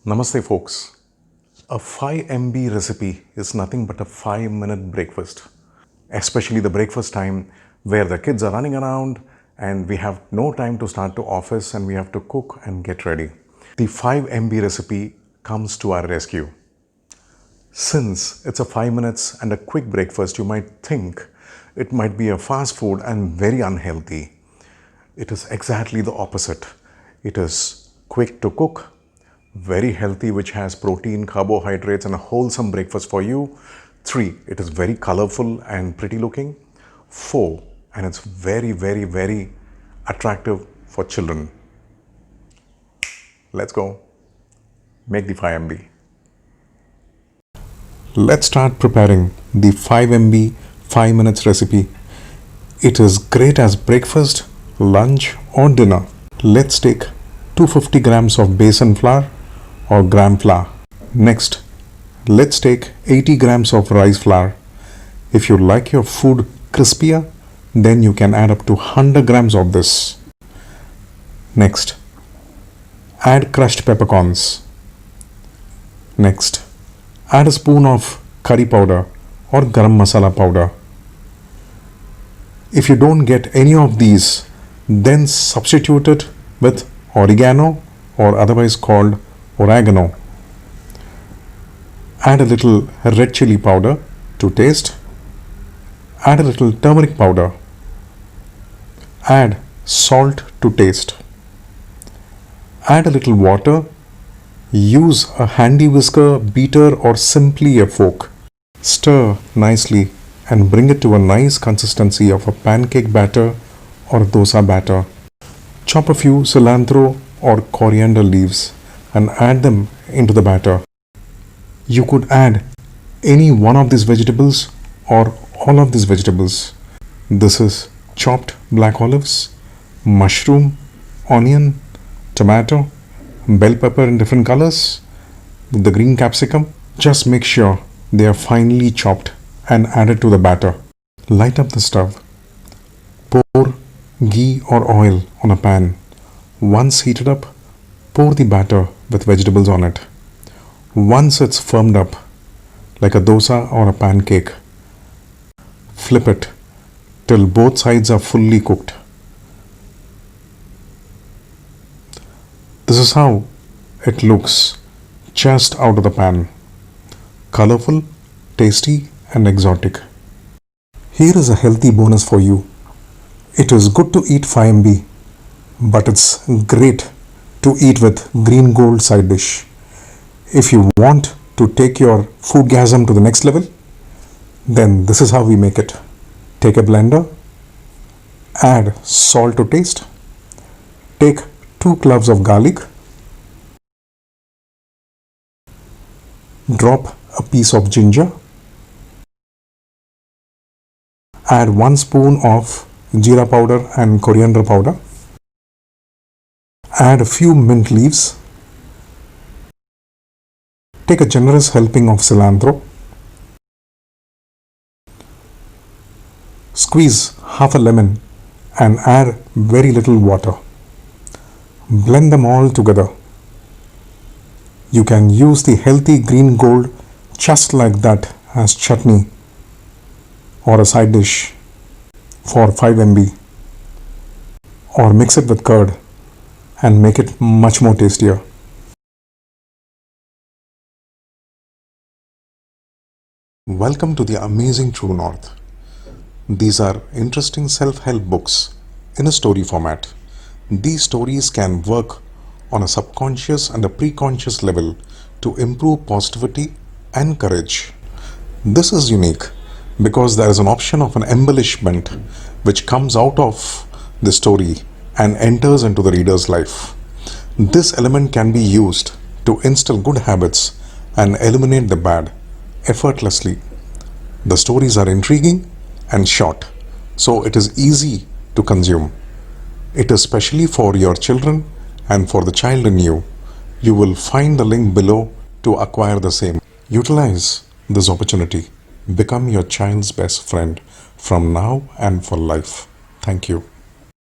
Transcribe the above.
Namaste folks. A 5 MB recipe is nothing but a 5-minute breakfast, especially the breakfast time where the kids are running around and we have no time to start to office and we have to cook and get ready. The 5 MB recipe comes to our rescue. Since it's a 5 minutes and a quick breakfast, you might think it might be a fast food and very unhealthy. It is exactly the opposite. It is quick to cook, very healthy, which has protein, carbohydrates, and a wholesome breakfast for you. 3, it is very colorful and pretty looking. 4, and it's very attractive for children. Let's go. Make the 5 MB. Let's start preparing the 5 MB 5 minutes recipe. It is great as breakfast, lunch, or dinner. Let's take 250 grams of besan flour or gram flour. Next, let's take 80 grams of rice flour. If you like your food crispier, then you can add up to 100 grams of this. Next, add crushed peppercorns. Next, add a spoon of curry powder or garam masala powder. If you don't get any of these, then substitute it with oregano or otherwise called oregano. Add a little red chili powder to taste. Add a little turmeric powder. Add salt to taste. Add a little water. Use a handy whisker, beater, or simply a fork. Stir nicely and bring it to a nice consistency of a pancake batter or dosa batter. Chop a few cilantro or coriander leaves and add them into the batter. You could add any one of these vegetables or all of these vegetables. This is chopped black olives, mushroom, onion, tomato, bell pepper in different colors, the green capsicum. Just make sure they are finely chopped and added to the batter. Light up the stove. Pour ghee or oil on a pan. Once heated up, pour the batter with vegetables on it. Once it's firmed up, like a dosa or a pancake, flip it till both sides are fully cooked. This is how it looks just out of the pan. Colorful, tasty, and exotic. Here is a healthy bonus for you. It is good to eat 5 MB, but it's great to eat with green gold side dish. If you want to take your foodgasm to the next level, then this is how we make it. Take a blender, add salt to taste, take 2 cloves of garlic, drop a piece of ginger, add 1 spoon of jeera powder and coriander powder, add a few mint leaves, take a generous helping of cilantro, squeeze half a lemon and add very little water. Blend them all together. You can use the healthy green gold just like that as chutney or a side dish for 5 MB, or mix it with curd and make it much more tastier. Welcome to the amazing True North. These are interesting self-help books in a story format. These stories can work on a subconscious and a preconscious level to improve positivity and courage. This is unique because there is an option of an embellishment which comes out of the story and enters into the reader's life. This element can be used to instill good habits and eliminate the bad effortlessly. The stories are intriguing and short, so it is easy to consume. It is specially for your children and for the child in you. You will find the link below to acquire the same. Utilize this opportunity. Become your child's best friend from now and for life. Thank you.